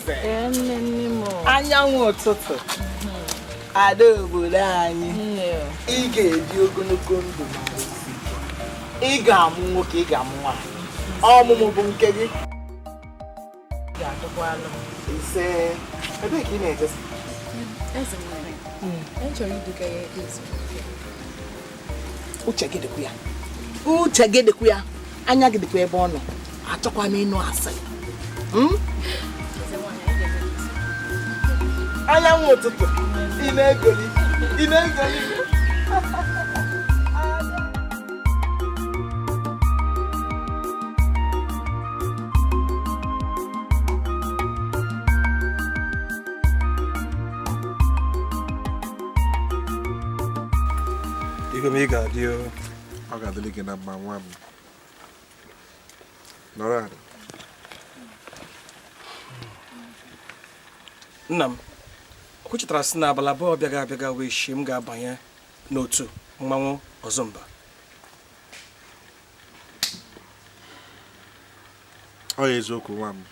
Adaeze. Anyanwụ ụtụtụ. Ada obodo anyị. Ị ga-ebi ogologo ndụ ma isi. Ị ga-amụ nwoke, ị ga-amụ nwaanyị. Ọmụmụ bụ nke gị. Ise. Ebee ka ị na-ejesi? Eze nwere. Chọrọ iduga ya eze. Uche gị dịkwa ya. Uche gị dịkwa ya. Anya gị dịkwa ebe ọ nọ. Achọkwa m ịnụ asị. Anyanwụ ụtụtụ. Ị na-egoli. Ị na-egoli. Ego m ị ga-adị ọ ga-adịrị gị na mma nwa m. Nọrọ ala. Nna m, o chetara sị na abalị abụọ abịaga wee shie m ga-abanye n'otu mmanwụ Ọzọmba. Ọ ya eziokwu nwa m,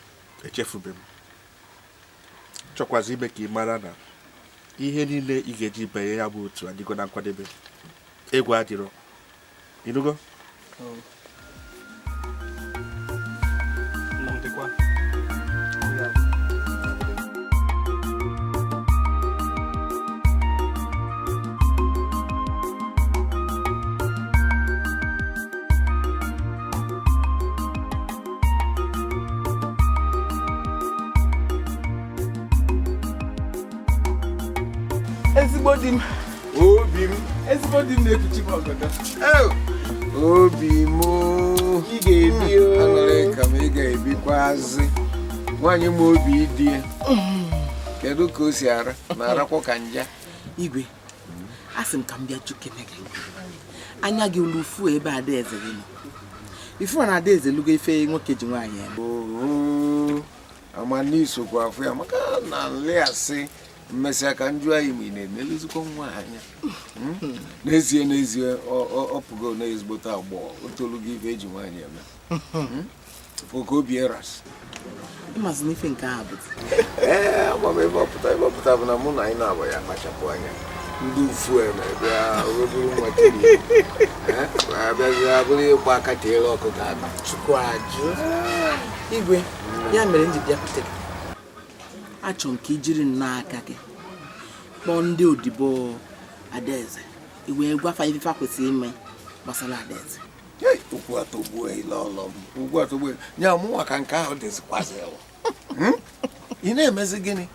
echefube m. Chọkwazi ime ka ị mara na ihe niile ị ga-eji banye ya bụ otu adịgo na nkwadebe. Egwu adịrọ. Ịnụgo? Nna m dịkwa. Ezigbo di m. Obi m. Ezigbo di m na-ekuchi m ọgọdọ. Obi m. Ị ga-ebi o. Aṅụrị ka m ị ga-ebikwazi. Nwaanyị m obi dị. Kedu ka o si ara? Na-arakwa ka nja. Igwe. Asị m ka m bịa chukene gị. Anya gị ulufu ebe Adaeze gị nọ. Ifu na Adaeze lugo ife nwoke ji nwaanyị ya. Amaniso kwa afọ ya maka na nle asị. Mmesịa ka njụ anyị ma ị na-emelezikwa nwa anya. N'ezie ọ pụgo n'ezigbote agbọghọ o tolu gị ife eji nwaanyị eme. Oke obi eras. Ịmazị n'ife nke a bụ. Ama m ebe ọpụta bụ na mụ na anyị na-agba ya kpachapụ anya. Ndị ufu eme bịa obere nwa kiri. Abịazi abụrụ ịgba aka tiere ọkụ ga-aba. Chukwu ajụ. Igwe, ya mere m ji bịakwute gị. Achọ nke ijiri n'aka gị kpọọ ndị odibo Adaeze iwee gwafa ife kwesịrị ime gbasara Adaeze. Ugwu atọgbuo ile ọlọ m. Ugwu atọgbuo nya mụnwa ka nke ahụ dịzikwazi ị na-emezi gịnị?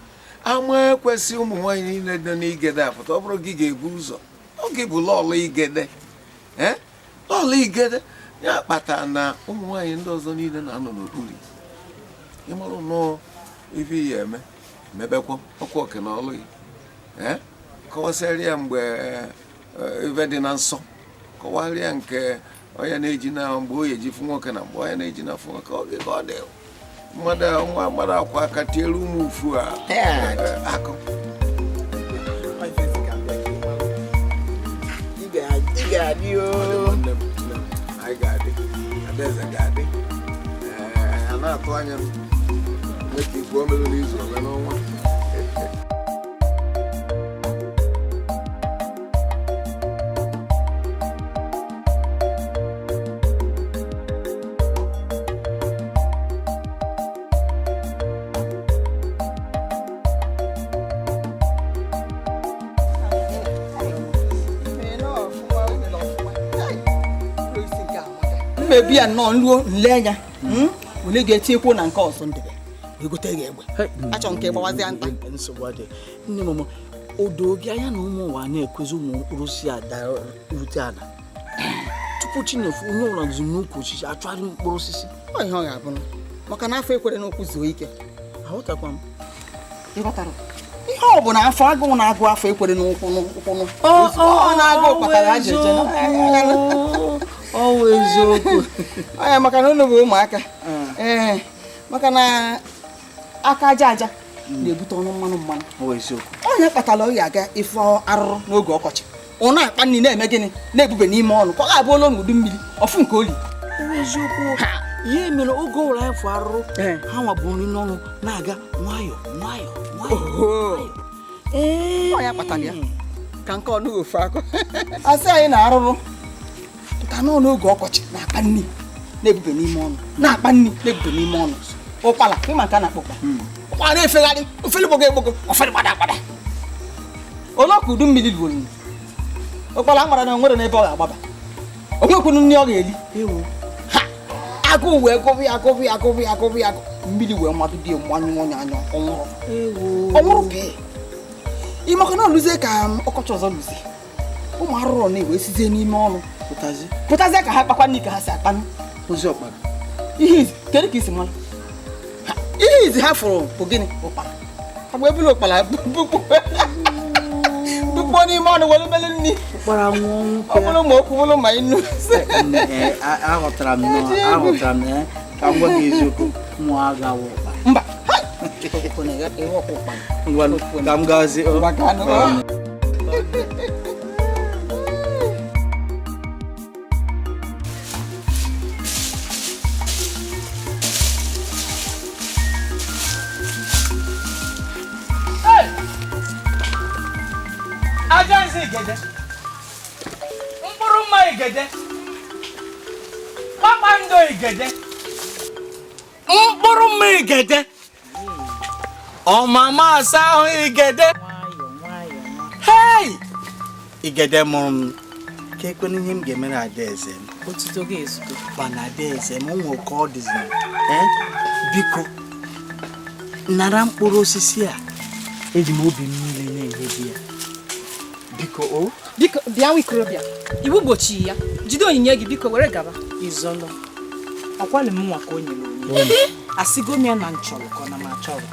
Ama ekwesị ụmụ nwaanyị niile dị n'Igede apụta ọ bụrụ gị ga-ebu ụzọ ọ gị bụ lọọlụ Igede lọọlụ Igede ya kpatara na ụmụ nwaanyị ndị ọzọ niile na-anọ n'okpuru ịmarụ nnọọ ife ya eme mebekwa ọkwa oke na ọlụ ya kọwasịrị ya mgbe ife dị na nsọ kọwarịa nke onye na-eji na mgbe o eji fụ nwoke na mgbe onye na-eji na fụ nwoke oge ka ọ dị mmadụ akwa aka tiere ụmụ ufu a akụ ị ga-adị anyị ga-adị Adaeze ga-adị a na-atụ anya nweta igwe o mere n'izu ole n'ọnwa. Mmebi ya nọ nruo nle anya. Onye ga-etiekwu na nke ọzọ ndebe. Egote gị egbe. Achọ nke gbawazi anta. Nsogbu adị. Nne m odo gị anya na ụmụ ụwa na-ekwezi ụmụ mkpụrụ si ada rute ala. Tupu Chinefu onye ụlọ zụ n'ukwu osisi achọrọ mkpụrụ osisi. Ọ ihe ọ ga-abụ maka na afọ ekwere n'okwu zuo ike. Aghọtakwa m. Ịghọtara? Ihe ọ bụ na afọ agụụ na-agụ afọ ekwere n'ụkwụ. Ọ na-agụ kpatara ajụjụ. Ọ wụ eziokwu. Ọ ya maka na unu bụ ụmụaka. Maka na aka aja na-ebute ọnụ mmanụ. Ọ eziokwu. Onye kpatara ọ ga-aga ife arụrụ n'oge ọkọchị. Ọ na-akpa nri na-eme gịnị na-ebube n'ime ọnụ ka ọ ga-abụ ụlọ n'udu mmiri ọfụ nke oli. Eziokwu. ihe mere oge ụra efu arụrụ ha nwabụrụ nri n'ọnụ na-aga nwayọ nwayọ nwayọ. Ọ ya kpatara ya ka nke ọnụ ofu akọ asị anyị na-arụrụ pụta n'ọnụ oge ọkọchị na-akpa nri na-ebube n'ime ọnụ na-akpa nri na-ebube n'ime ọnụ. Ụkpala ịma nke a na-akpọ ụkpala na-efegharị ofele gbogo egbogo ofele gbada gbada. Ole ọka udu mmiri lụrụ ụkpala mara na nwere n'ebe ọ ga-agbaba o nwekwunu nri ọ ga-eli agụụ wee gụbụ ya mmiri wee mmadụ dị mmanyụ ọnya anya ọnwụrụ pee ịmaka na ọlụzie ka ọkọchị ọzọ lụzie ụmụ arụrụ na-ewe sizie n'ime ọnụ pụtazie ka ha kpakwa nri ka ha si akpanụ ozi ọkpara. Ihe izi kedu ka isi mara ihe izi ha fụrụ bụ gịnị? Ụkpara agba ebulu ụkpara dukpo n'ime ọnụ were mele nri ọ bụrụ ma okwu bụrụ ma inu. Aghọtara m ka m gwa gị eziokwu mụ agaghị ụkpara. Mba ka m gazie ajansi igede mkpụrụ mma igede kpakpando igede mkpụrụ mma igede ọmama asa ahụ igede. Hey! Igede mụrụ m ka ekwena ihe m ga-emere adaeze m. Otuto gị ezugo. Mana adaeze m nwere ka ọ dịzi biko nara mkpụrụ osisi a eji m obi m niile na-enye gị ya. Biko bịa nwa ikorobịa iwu gbochi ya jide onyinye gị biko were gaba. Izolo akwali m nwa ka o nyere onye asigo m ya na nchọrọ ka ọ na m achọrọ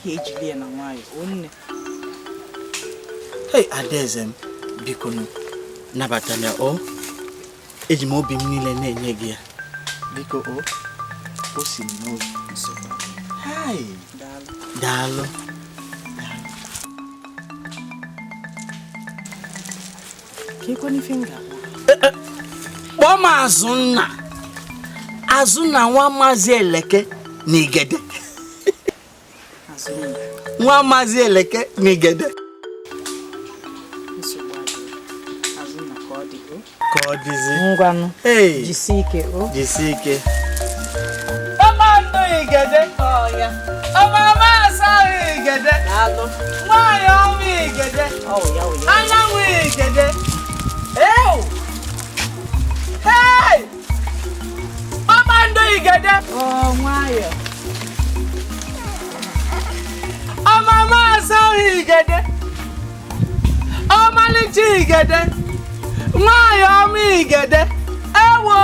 ya ejili ya na nwayọ onne. Hey adaeze m biko nabata ya eji m obi m niile na-enye gị ya. Biko o si m n'obi nsogbu. Hai daalụ. Kekwe n'ife nga kpọọ m Azụnna nwa Maazị Eleke n'Igede. Nwa Maazị Eleke n'Igede. Azụnna ka ọ dịzi ngwanụ jisi ike kpakpando Igede ọya ọmama asa Igede nwanyị ọma Igede anyanwụ Igede. Hey! Kpakpando Igede. Nwayọ. Ọmama asa Igede. Ọmalịcha Igede. Nwanyị ọma Igede. Ewo!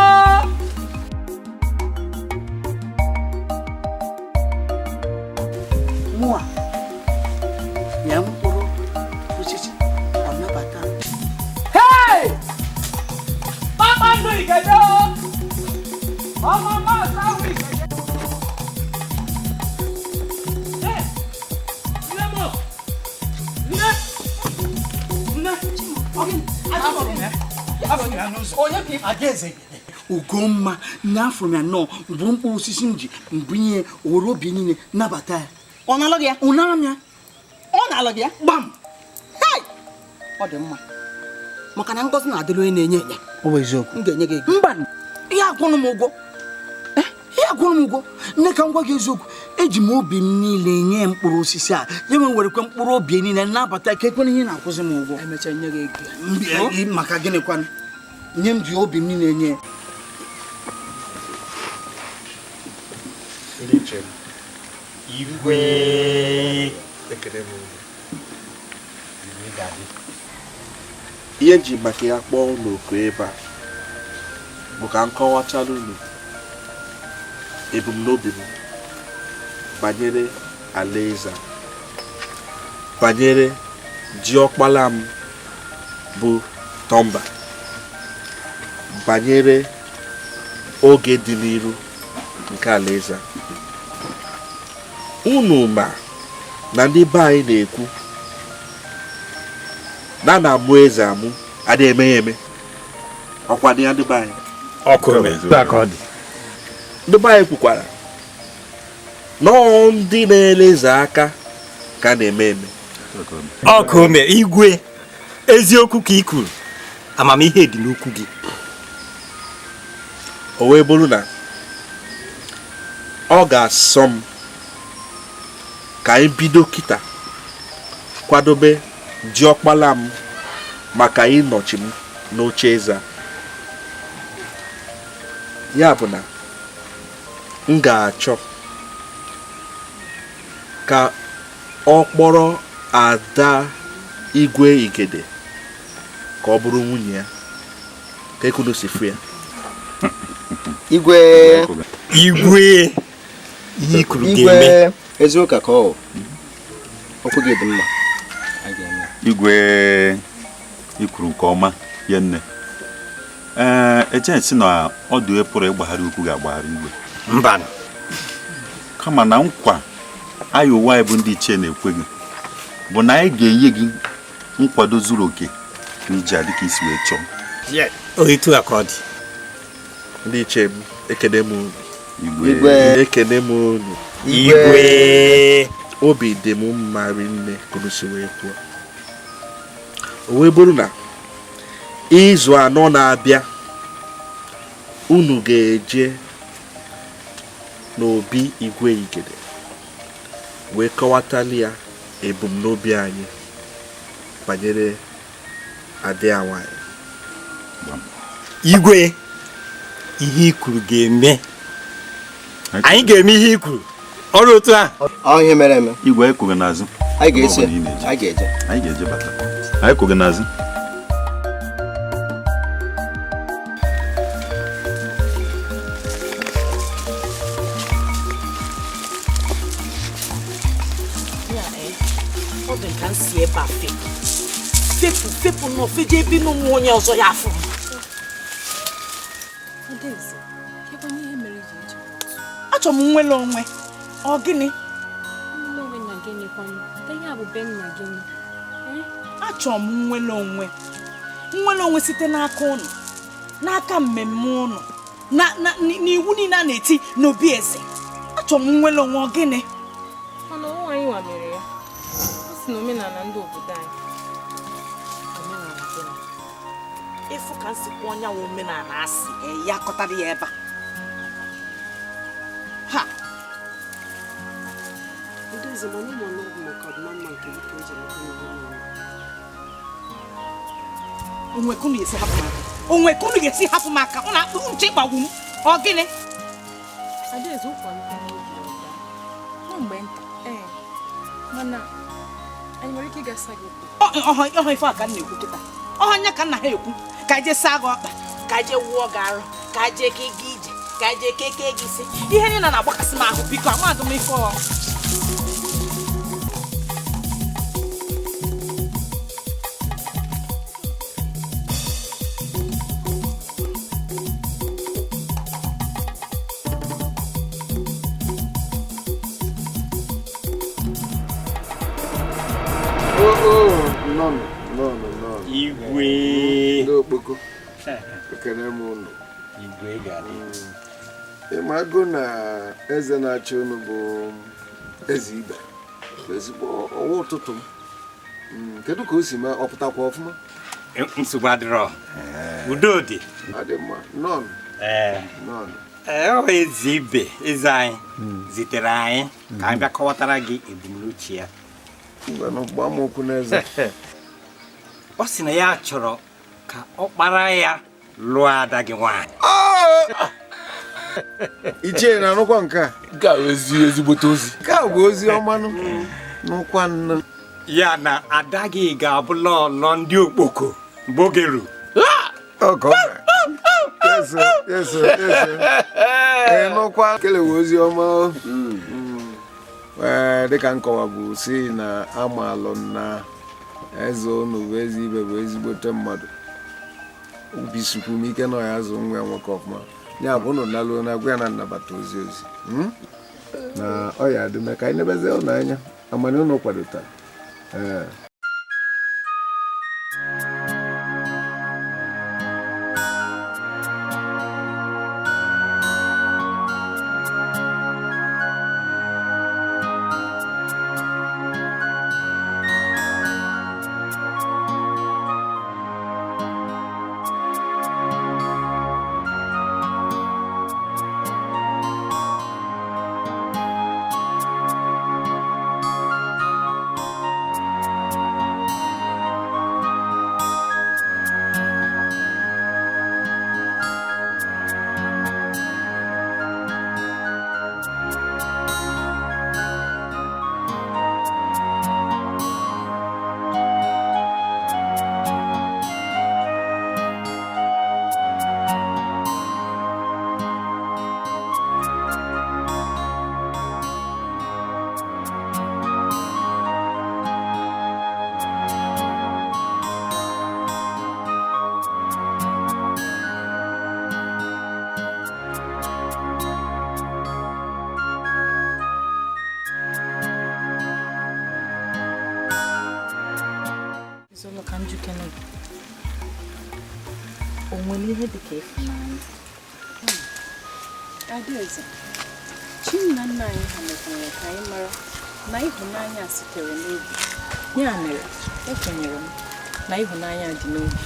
Mụa. Ya mkpụrụ osisi ọ nabata. Hey! Kpakpando Igede. Ọmama asa Igede. Ugomma n'afọ m ya nọ bụ mkpụrụ osisi m ji mbunye owere obi niile nabata ya. Ọ na-alụ gị ya? Ụnara m ya. Ọ na-alụ gị ya? Gbam! Ọ dị mma maka na ngọzi na-adịrị onye na-enye enye. Ọ bụ eziokwu. M ga-enye gị ego. Mba, ihe agwụrụ m ụgwọ. Nne ka m gwa gị eziokwu, eji m obi m niile nye mkpụrụ osisi a. Ya werekwa mkpụrụ obi niile nabata ka ekwena ihe na-akwụzi m ụgwọ. Emechaa nye gị ego. Maka gịnịkwanụ? Nye m ji obi m niile nye. Igwe ihe ji maka ya kpọọ n'oku ebe a bụ ka m kọwachala unu ebumnobi m banyere alaeze, banyere diọkpala m bụ Tomba, banyere oge dị n'iru nke alaeze. Unu ma na ndị be anyị na-ekwu na amụ eze amụ adịghị eme ya eme. Ọkwa dị ya ndị be anyị. ndị be anyị kwukwara nọọ ndị na-eleze aka ka na-eme eme. Ọkụ ome igwe eziokwu ka i kwuru, amamihe dị n'okwu gị. O wee bụrụ na ọ ga-asọ m ka anyị bido kịta kwadobe diọkpala m maka ịnọchi m n'oche eze a. Ya bụ na m ga-achọ ka ọ kpọrọ ada Igwe Igede ka ọ bụrụ nwunye ya, ka ekunu si fụ ya. Igwe ihe ikuru ga-eme. Eziokwu ka ọ okwu gị dị mma. Igwe ikwuru nke ọma ya nne. Eche na ọdụ pụrụ ịgbagharị ukwu ga-agbagharị igwe. Mba. Kama na nkwa anyị ụwa bụ ndị ichie na-ekwe gị bụ na anyị ga-enye gị nkwado zuru oke n'iji adịka isi wee chọọ. Oyitu akọdị. Ndị ichie m ekene m unu. Igwe ekene m unu. Igwe Obi dị m mma rinne kunu si wee kwuo. O wee bụrụ na izu anọ na-abịa unu ga-eje n'obi Igwe Igede wee kọwatali ya ebumnobi anyị banyere adị nwanyị. Igwe ihe ikuru ga-eme. Anyị ga-eme ihe ikuru. Ọrụ otu a. Ọ ihe mere eme. Igwe ekwoge n'azụ. Anyị ga-esi. Anyị ga-eje bata. Anyị ekwoge n'azụ. Ọ dị ka nsi ebe a fepụ n'ofeje ebe n'ụmụ onye ọzọ ya afọ. Achọ m nwere onwe. Ọ gịnị? Achọ m nwere onwe. Nwere onwe site n'aka ụnụ, n'aka mmemme ụnụ, n'iwu niile a na-eti n'obi eze. Achọ m nwere onwe. Ọ gịnị? Mana ọnwa anyị nwa mere ya. Ọ si n'omenala ndị obodo anyị. Efu ka nsikwa onye nwe omenala asị ya kọtara ya ebe a. Ha! Onwe kunu yesi hapụ maka. Onwe kunu yesi hapụ maka. Ọ na-akpụ nche gbagwu m. Ọ gịnị? Adaeze ụkwa nke n'obi ọda. Mgbe nta. Mana anyị nwere ike ịgasa gị okwu. Ọhọ ife a ka m na-ekwu kịta. Ọhọ anya ka nna ha ekwu. Ka je saa gị ọkpa, ka je wụọ gị arụ, ka je ke gị ije, ka je keke gị isi. Ihe niile na-agbakasị m ahụ biko amaghị m ife ọ. Igwe N'okpoko. Ekene m unu. Igwe ga-adị. Ịmago na eze na-achị unu bụ eze ibe. Ezigbo ọwa ụtụtụ m. Kedu ka o si ma ọpụtakwa ọfụma? Nsogbu adịrọ. Udo dị. Adị mma. Nọn. Ọ eze ibe eze anyị zitere anyị ka anyị bịa kọwatara gị ebumnuche ya. Ngwanụ gbaa m okwu n'eze. Ọ sị na ya chọrọ ka ọ kpara ya lụọ ada gị nwaanyị. Ichie na-anụkwa nke a? Nke a ezigbote ozi. Nke a bụ ozi ọmanụ n'ụkwa nne. Ya na ada gị ga-abụ lọlọ ndị okpoko mgbe oge ruru. Yes. N'ụkwa kelewe ozi ọma. Dịka nkọwa bụ si na amalụ na eze unu bụ eze ibe bụ ezigbote mmadụ. Obi sikwu m ike na ya azụ nwa nwoke ọfụma. Ya bụ unu naluo na agwa ya na nnabata ozi na ọ ya adịme ka anyị nebezie ụnụ anya amani unu kwadotara. njikere gị. O nwere ihe dị ka ịfụnanya? Adaeze, Chinna nna anyị ha mekwara ka anyị mara na ịhụnanya sitere n'obi. Ya mere, ekwenyere m na ịhụnanya dị n'obi.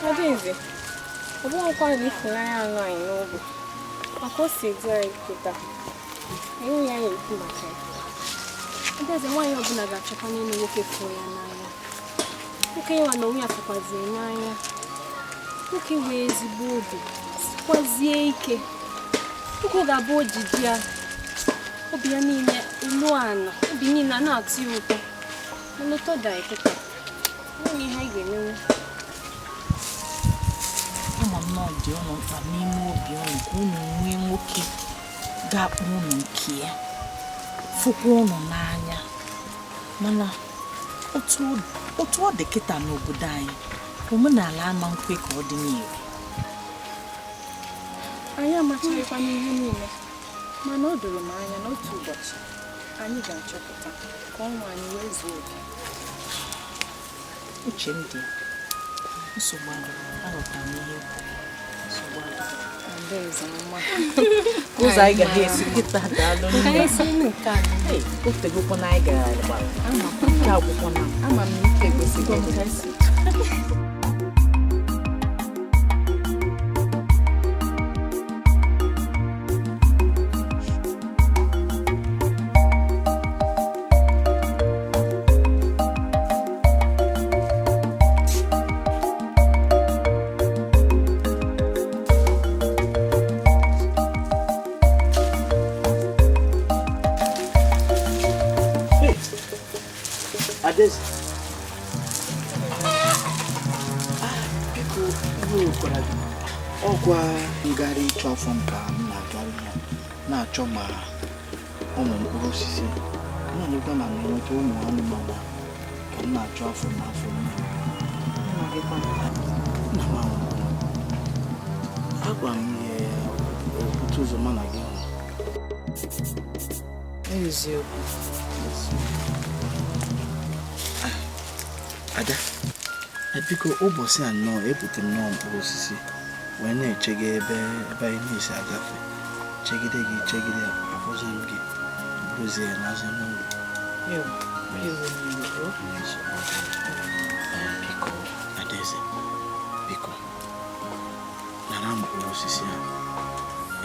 Adaeze, ọ bụghịkwa na ịhụnanya anụ anyị n'obi. Maka o si dị anyị pụta, enweghị ya ekwu maka ya. Adaeze, nwaanyị ọbụla ga-achọkwa n'ịnụ nwoke fụrụ ya n'anya. Nwoke ịwa na onwe ya fụkwaziri n'anya. Nwoke wee ezigbo obi, sikwazie ike. Nwoke ga-abụ ojiji ya, obi ya niile elu ana, obi niile a na-atụ ya ụtọ. Mana ụtọ da eketa, nwunye ihe anyị ga-emenwu. Ama m na ọ dị ụnụ mkpa n'ime obi ụnụ ka ụnụ nwee nwoke ga-akpọ ụnụ nke ya, fụkwa ụnụ n'anya. Mana otu ọ dị kịta n'obodo anyị, omenala ama nkwe ka ọ dị n'ire. Anyị amachaghịkwa n'ihe niile, mana o doro m anya n'otu ụbọchị anyị ga-achọpụta ka ọnwa anyị wee zuo oke. Uche m dị nsogbu adịghị, aghọtara m ihe nsogbu adịghị. Adaeze mma. Ụzọ anyị ga esi kịta daalụ nne. Ka anyị si nke a. O tegokwa na anyị gara gbara. Nke akwụkwọ na ama m ike egosikwa m ka esi. Adaeze. Biko ihe okwara gị ọgwa ngara ịchọ afọ nka m na-agara ya na-achọ ma ụmụ mkpụrụ osisi na-anyekwa na na-enweta ụmụ anụmanụ ka m na-achọ afọ n'afọ agwa m ihe otu ụzọ mana gị eziokwu. Ada, biko ụbọchị anọ ebute m nọọ mkpụrụ osisi wee na-eche gị ebe anyị na-esi agafe, chegide gị chegide akpọzi m gị bụzie ya n'azụ n'ụlọ. Biko Adaeze, biko nara mkpụrụ osisi a,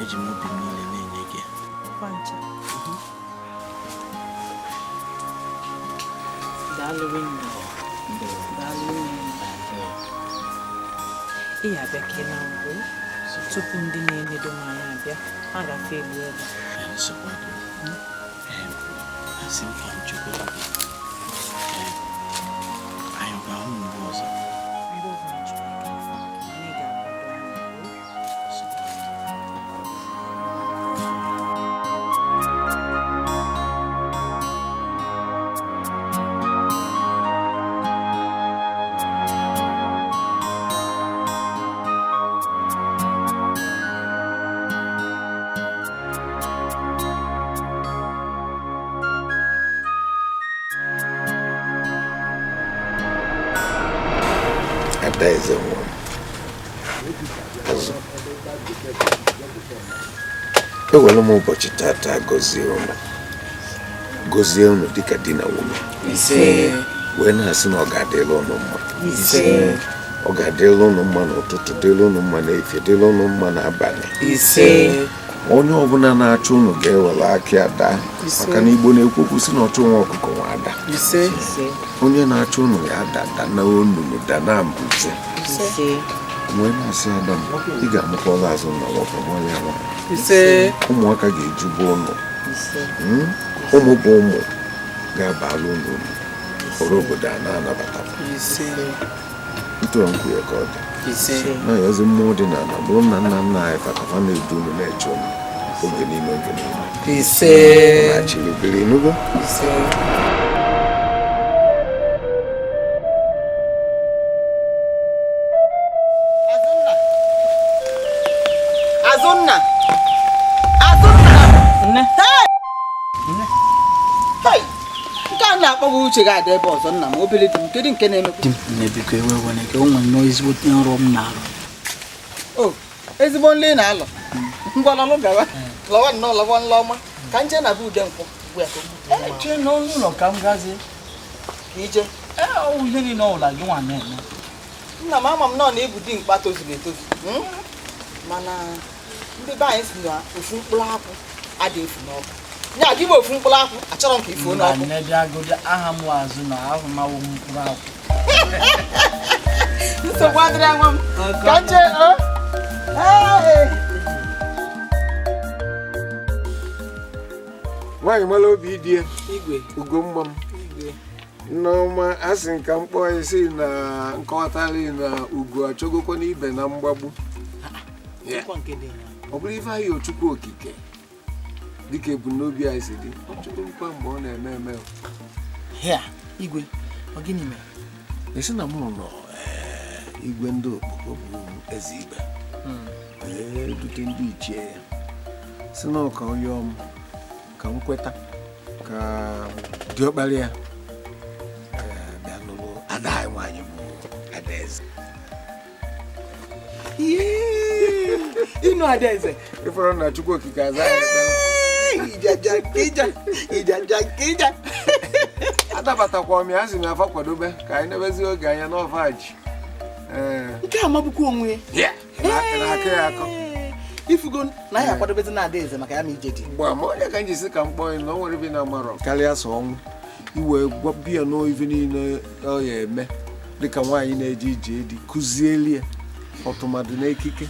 eji m obi niile na-enye gị. Daalụ nne. Ị abịa ka ị na-mbụ tupu ndị na-enedo m anya abịa, ha gafe egbu ebe. Asị m ka m chekwara gị, anyị ga-ahụ mgbe ọzọ. Mgbe ọbụla chọrọ ike afọ, anyị ga-akwado Adaeze nwa azụ ewere m ụbọchị tata gọzie unu dịka di na nwunye wee na-asị na ọ ga-adịla unu mma, ọ ga-adịla unu mma n'ụtụtụ, dịla unu mma n'efie, dịla unu mma n'abalị. Onye ọbụla na-achọ unu ga-ewere aka ya daa, maka na Igbo na-ekwukwu si na ọchụ nwa ọkụkọ nwa ada. Onye na-achọ unu ya ada na onunu da na mbuze wee na-asị Adam, ị ga-amụkọrọ azụ na nwoke nwa ya nwa. Ụmụaka ga-ejubu ụnụ, ụmụ bụ ụmụ ga-abalụ unu ọrụ obodo a na-anabata ntụrụ nkwụ ya ka ọ dị na-ayozi mmụọ dị n'ala bụrụ na nna nna anyị fakafa na-edu unu na-eche unu oge niile na-achịrị obere enugo. na-akpọ gị uche ga-adị ebe ọzọ nna m obere dị m kedu nke na-emekwa di m na-ebiko ewe were ka o nwere nnọọ ezigbo nrọ m na-arụ. o ezigbo nle na-alọ ngwa lọlụ gawa lọwa nnọọ lọwa nlọma ka nje na bụ ude nkwụ Chee n'ụlọ ka m gazie. ka ije Ọ ihe niile ọbụla gị nwa na-eme. nna m ama m nọ na ịbụ di mkpa tozuru etozu mana ndị be anyị si na ofu mkpụrụ akwụ adịghị efu n'ọkụ nya gị bụ ofu mkpụrụ akwụ achọrọ m ka ifuo n'ọkụ nne bịa godi aha m azụ na ahụ mawo m mkpụrụ akwụ. nsogbu adịrị nwa m ka nje nwaanyị mara obi dị ya igwe Ugomma m Nneọma a sị nka mkpọ isi na nkọwatari na ugo achọgokwa n'ibe na mgbagbu ọ bụrụ ife anyị Ochukwu okike dịka ebumnobi anyị si dị ọchọgokwa mgbe ọ na-eme eme Ya igwe ọ gịnị mere? esi na mụ nọ igwe ndị okpoko bụ eze ibe dute ndị ichie ya si na ọka onye ọm ka m kweta ka diọkpara ya bịa lụrụ ada anyị nwaanyị bụ Adaeze. ịnụ Adaeze ịfọrọ na Chukwu okike aza ija adabatakwa m ya sị m afa kwadobe ka anyị nebezi oge anya n'ọfa ji nke a mabụkwa onwe ya na-aka ya akọ ifugo na ya akwadobezi na Adaeze maka ya ma ije dị mgbe ma onye ka m jisi ka m kpọọ na o nwere bi na amarọ karịa sọ ọnwụ iwe gwabia n'ife niile ọ ya eme dịka nwaanyị na-eje ije edi kụzieli ya ọtụmadụ n'ekike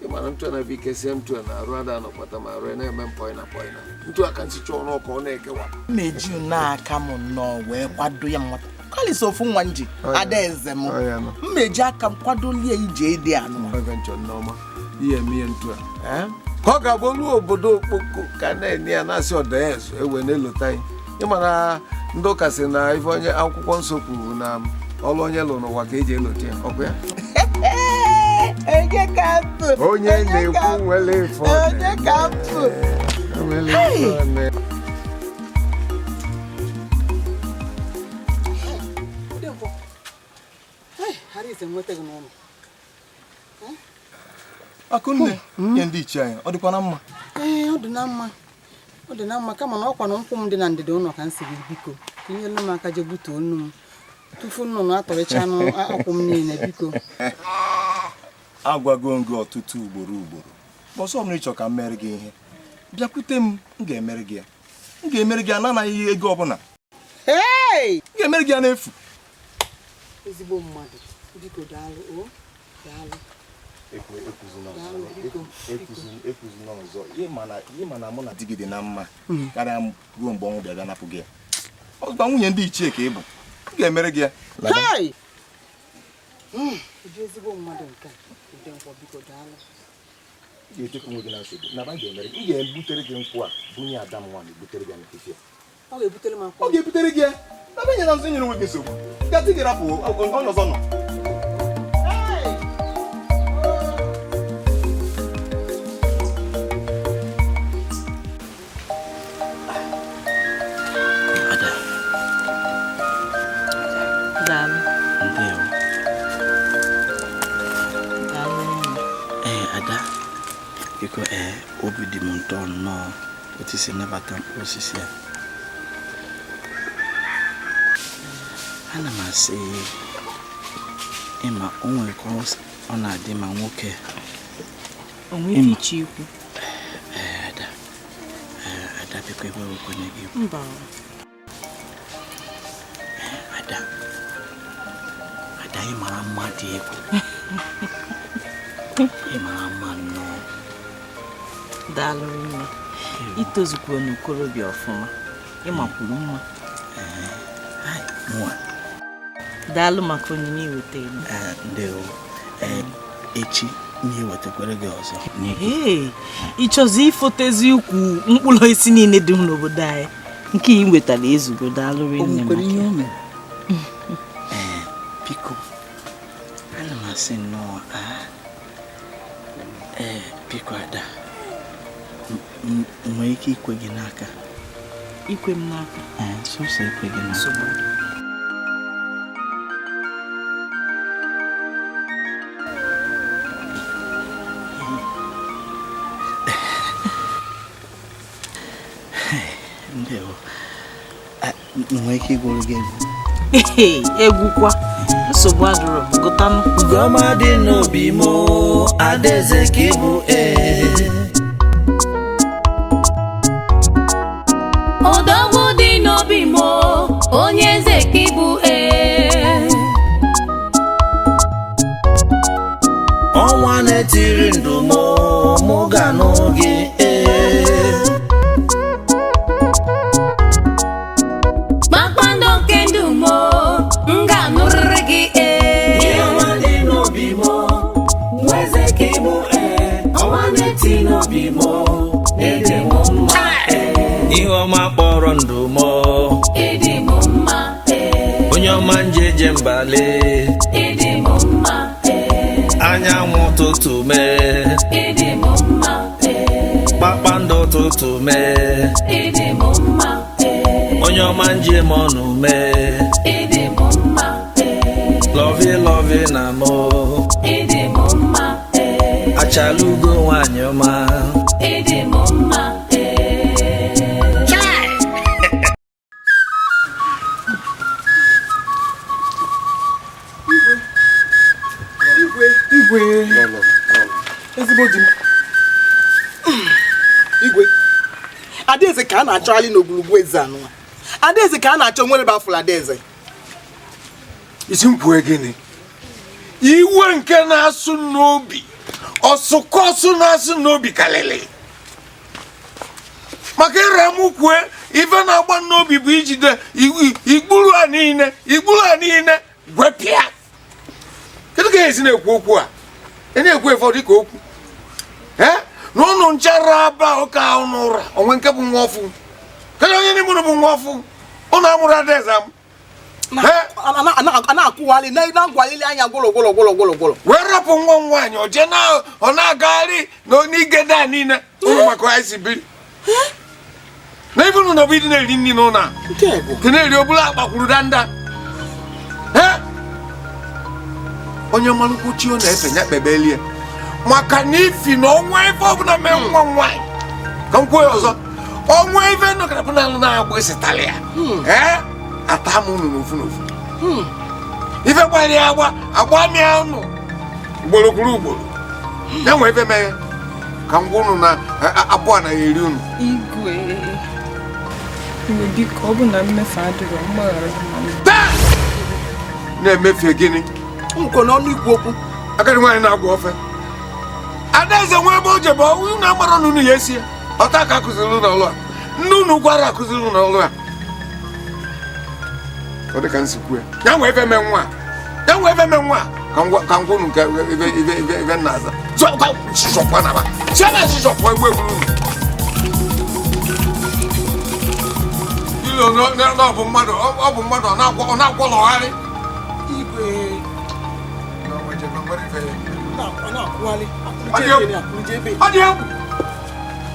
ịmana ntụ na bike sie ntụ na arụ ada nọkwata ma arụ na-eme mpọịna ntụ aka nsicha ọnụ ọka ọ na-ekewa meji n'aka m nnọọ wee kwado ya nwata kalịsa ofu nwa nji Adaeze m mmeji aka m kwadolie ije edi anụ nneọma ihe eme ihe ntụ a ka ọ ga-abụ olu obodo okpoko ka na-enye ya na-asị Adaeze ewe na-elota anyị ịmana ndị ụka sị na ife onye akwụkwọ nsọ kwuru na ọlụ onye lụrụ n'ụwa ka eji elote ya ọkụ ya onye na-ekwu nwere ife Akụnne nye ndị ichie anyị ọ dịkwa na mma? Ọ dị na mma kama na ọkwa na nkwụ m dị na ndịda ụlọ ka m siri biko tinyelu m aka je butuo onu m tufu nnụnụ atọrịchanụ akwụ m niile biko Agwago m gị ọtụtụ ugboro ọsọ m na ịchọ ka m mere gị ihe bịakwute m ga-emere gị ya m ga-emere gị ya na-anaghị ego ọbụla m ga-emere gị ya n'efu ezigbo mmadụ biko daalụ ekuzina ọzọ ịma na mụ na di gị dị na mma karịa ruo mgbe ọnwụ bịa napụ gị ya ọzọ nwunye ndị ichie ka ị bụ m ga-emere gị ya ezigbo mmadụ nke ụdị nkwọ biko daalụ ga-echekwa nwe gị na nsogbu na m ga-ebutere gị nkwụ a bunye ada m nwaanyị butere gị n'etiti ọ ga-ebutere m ọ ga-ebutere gị ya na be nyere nso nyere nwe gị nsogbu gasị gị rapụ onye ọzọ nọ biko obi dị m ụtọ nnọọ otu isi nabata mkpụrụ osisi a. Ana m asị ịma o nwere ka ọ na-adị ma nwoke ikwu ada biko ebe okwenye gị mba ada ị mara mma dị egwu ị mara mma nnọọ. daalụ nne itozukwuo n'okorobịa ọfụma ịmakwuru mma daalụ maka onyinye iweta ndewo echi ihe wetakwara gị ọzọ ịchọzi ifotezi ukwu mkpụrụ isi niile dị n'obodo anyị nke ị wetara ezugo daalụ nne biko ana m asị nnọọ biko ada nwee ike ikwe gị n'aka ikwe m n'aka. Sọsọ ikwe gị n'aka. Ndewo. Nwee ike ịgụrụ gị egwu. Egwu kwa. Nsogbu adịrọ gụtanụ. Ugoma dị n'obi m Adaeze ka ịbụ Odogwu dị n'obi m onye eze ka ịbụ ọnwa na-etiri ndụ m mụ ga n'oge kpakpando nke ndụ m ga nụrịrị gị ọnwa dị n'obi m eze ka ịbụ ọnwa na-eti n'obi m ịdị m mma ihe ọma kpọrọ ndụ m ịdị m mma onye ọma njeje mbale ịdị m mma anyanwụ ụtụtụ mee ịdị m mma kpakpando ụtụtụ mee ịdị m mma onye ọma njem ọnụ mee ịdị m mma lọvi na mụ ịdị m mma achala ugo nwanyị ọma ịdị m mma Igwe ezigbo di m Igwe Adaeze ka a na-achọgharị n'ogwurugwu eze anụ. Adaeze ka a na-achọ nwere bafụlụ Adaeze. isi mkpue gịnị iwe nke na-asụ n'obi ọsụkọsụ na-asụ n'obi kalịlị maka ịra m kwue ife na-agba n'obi bụ ijide igburu a niile gwepịa. Kedu ka esi na-ekwu okwu a na-ekwu efe dịka okwu n'ụlọ nchara aba ụka ụnụ ụra onwe nke bụ nwa ọfụ kedu onye n'ime ụnụ bụ nwa ọfụ ụnụ amụrụ Adaeze m a na-akwụghalị na-agwalili anya gwụlụ wee rapụ nwa m nwaanyị ọ na-agagharị n'igede a niile ụlọ maka anyị si biri na ife ụnụ nọbụ ịdị na-eri nri n'ụlọ a nke na-eri obula agbakwuru danda onye malụkwu chi ọ na-efe nya kpebelie maka na ifi na ọnwa ife ọbụla mee nwa m nwaanyị ka m kwuo ya ọzọ ọnwa ife nọkarapụ n'alụ na-agba esitala ya ata m unu n'ofu n'ofu ife gbara ya agba mịa unu ugboro kwuru ugboro ya nwe ife mee ka m gwa unu na abụọ na eri unu Igwe biko ọ bụ na mmefu adịrọ mgbaghara na-emefe gịnị nkwo n'ọnụ ikwu okwu agadi nwaanyị na-agwa ofe Adaeze nwe ebe o jebe unu amara n'unu ya esi ya ọta ka akụziri n'ụlọ a nne unu gwara akụziri n'ụlọ a ọ dị ka nsikwu ya nwe ebe mee nwa ka ngwa unu nke ebe nna aza shishọkwa na ba siana shishọkwa egwu egwuru unu ilo ọ bụ mmadụ ọ na-akwọlọgharị Igwe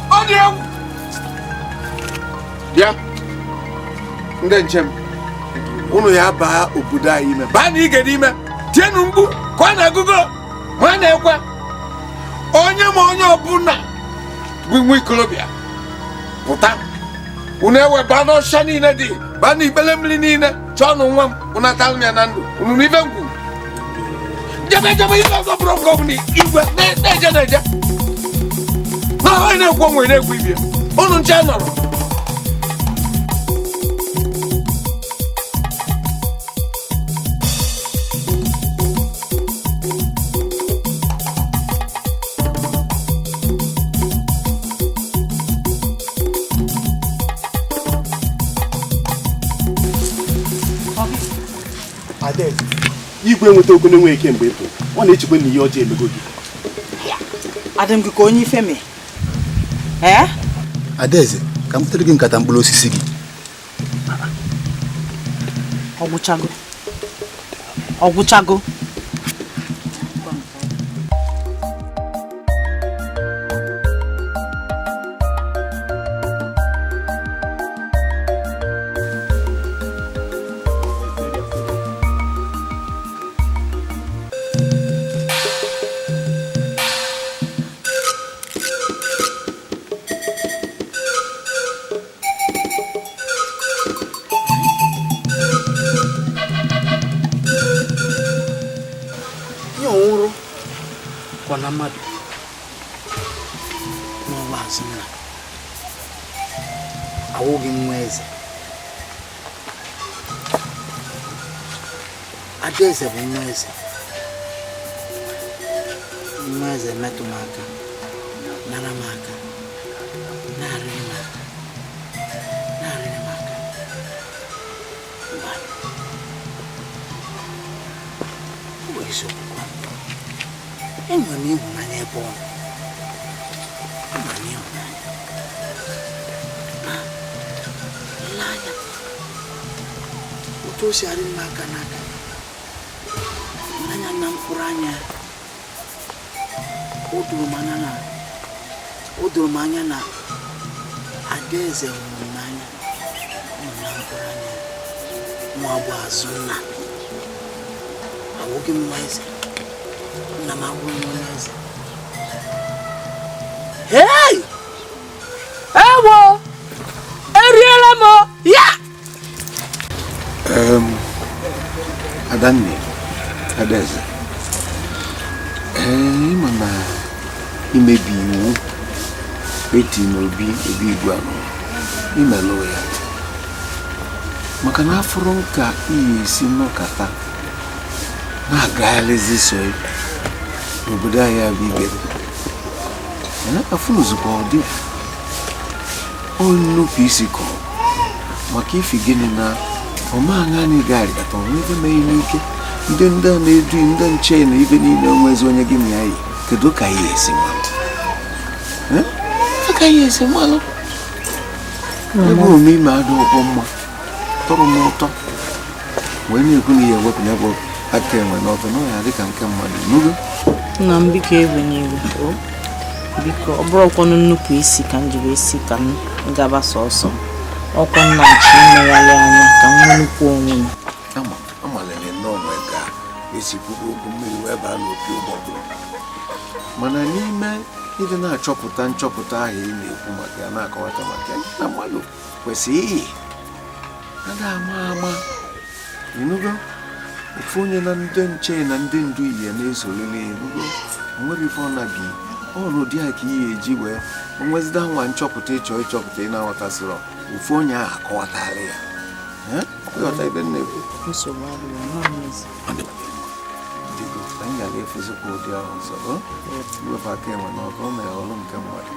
ọ dị egwu bịa ndị nche m unu ya baa obodo anyị ime baa na igede ime tienu mgbu ka ọ na-agụgo ma a na-ekwe onye ọbụla bụ nwa ikolobịa pụta unu ewe baa n'ọsha niile dị baa na ikpele mmiri niile chọọ nụ nwa m ụnatalụ ya na ndụ unu n'ife m kwuru jebe ife ọzọ bụrụ nke ọbụla igwe na-eje na onye na-ekwu onwe na-ekwu ibie unu nche nọrọ Adaeze Igwe nweta ogo na-enweghị ike mgbe ịpụ ọ na-echekwa na ihe ọjọọ emego gị Adị m gị ka onye ife mee Adaeze ka m butere gị nkata mkpụrụ osisi gị ọ gwụchago kwa na mmadụ n'ọwa azụ nna awụghị nwa eze Adaeze bụ nwa eze metụ m aka nara m aka narịrị m aka ọ bụ eziokwu enwere m ịhụnanya ebe ọ nọ ma lee anya otu o si arị m aka n'aka anya na mkpụrụ anya o doro m anya na Adaeze hụrụ n'anya na mkpụrụ anya nwa bụ azụ nna awụghị m nwa eze nna m abụghị nwa eze. Hey! Ewo! Eriela m ya! Adanne Adaeze ịma na imebi iwu eti n'obi igwe anọ imelụ ya maka na afụrụ nka iyi esi nnọkọta na-agagharịzi so n'obodo anyị bụ Igede afụnụzukwa ụdị nnupụ isi kọrọ maka ifi gịnị na ọmaghị anyị ga-arịgata onwe ebe mee n'ike ndị a na-edu ndị nche na ibe niile onwezi onye gị na ya yi kedu ka ya esi malụ aka ya esi malụ ebe omime adị ụkwụ mma tọrọ m ụtọ wee na-ekwu na ihe ewepụ ya bụ aka enwe n'ọtọ na ya dịka nke mmadụ n'ugo nna m biko egwe n'iwu biko ọ bụrụkwanụ nnupụ isi ka m jiri esi ka m gaba sọsọ ọkwa nna nchi mmegharị anya ka m nwenukwu onwe m amalele nnọọ ka esi kwugo okwu mmiri wee baa n'opi ụgbọgụrụ mana n'ime ịdị na-achọpụta nchọpụta ahụ ị na-ekwu maka ya na-akọwata maka ya na mmadụ kwesịrị ada ama ịnụgo ofu onye na ndị nche na ndị ndu ihe na-esorele ịnụgo nwere ife ọ na-bi ọnụdị a ka ihe eji wee onwezida nwa nchọpụta ịchọpụta ị na-aghọtasịrọ ofu onye ahụ akọwatara ya ịghọta ebe na-ekwu anyị ga-efuzikwa ụdị ahụ ọzọ wepụ aka enwe n'ọkụ ọ mere ọrụ nke mmadụ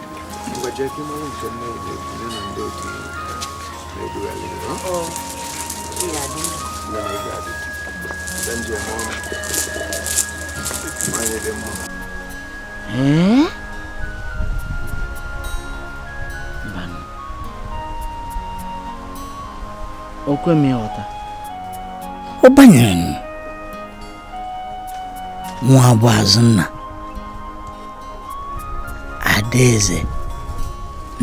okwe m ịghọta ọ banyere nwa bụ azụ nna Adaeze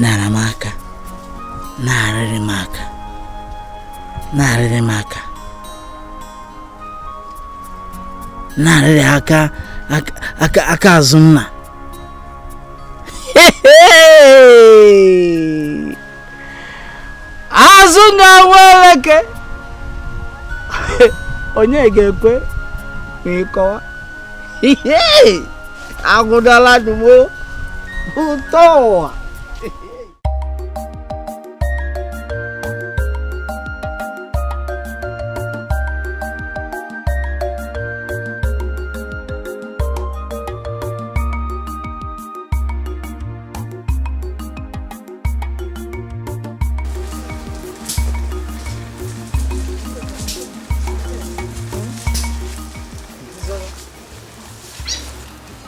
nara m aka na-arịrị m aka na-arịrị aka azụ nna azụ ga-nweleke onye ga-ekwe ma ịkọwa agụdala dumo ụtọ ụwa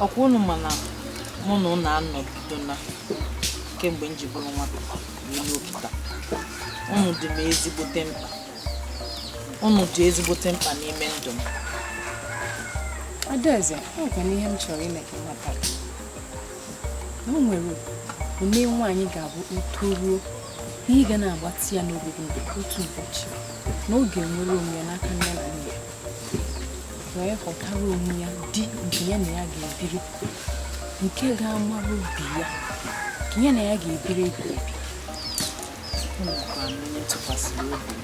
ọkwa unu mana mụ na ụnụ anọbido na kemgbe m ji bụrụ nwata n'elu okita unu dị ezigbote mkpa n'ime ndụ m. Adaeze, ọ gwara ihe m chọrọ ime ka ịmata na o nwere one nwaanyị ga-abụ ntoruo ihe ga na-agbatị ya n'obodo otu ụbọchị na oge nwere onwe ya n'aka nne na nna ya wee họtara onwe ya di nke ya na ya ga-ebiri nke ga-amara obi ya ka ya na ya ga-ebiri ebi onye tụkwasịrị obi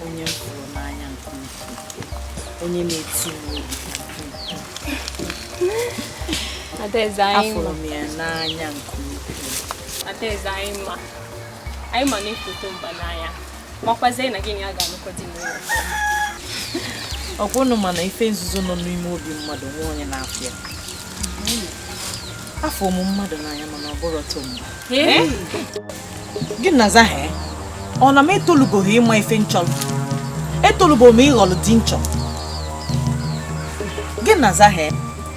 onye m fụrụ n'anya nke ukwuu onye na-eti m obi Adaeze anyị afụrụ m ya n'anya nke ukwuu. Adaeze anyị ma na ifoto mba n'anya makwazie na gịnị a ga-anụkọ dị n'ụlọ ọkwụnụ mana ife nzuzo nọ n'ime obi mmadụ nwa onye na-afụ ya. Afọ ụmụ mmadụ n'anya mana ọ bụrụ otu mgbe. Gị na Zahe, ọ na m etolugoghị ịma ife nchọrọ? Etolugo m ịghọlụ di nchọ. Gị na Zahe,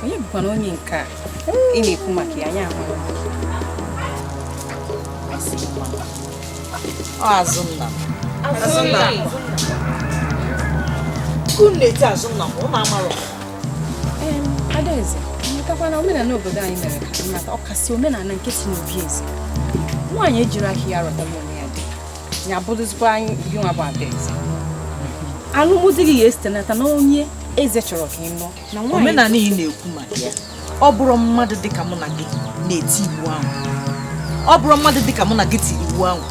onye bụkwa na onye nke a ị na-ekwu maka ya anya ahụ. Ọ Azụnna. Unu na-eti Azụnna m, ụnụ amarọ. Adaeze, nwetakwa na omenala obodo anyị mere ka mmata ọkasị omenala nke si n'obi eze. Nwaanyị ejiri ahịa ya rọta mmụọ ya dị. Ya bụrụzikwa anyị gị nwa bụ Adaeze. Alụmdi gị ga-esite n'aka na onye eze chọrọ ka ị nụọ. Na nwaanyị omenala ị na-ekwu maka ya. Ọ bụrụ mmadụ dịka mụ na gị na-eti iwu ahụ. Ọ bụrụ mmadụ dịka mụ na gị tiri iwu ahụ.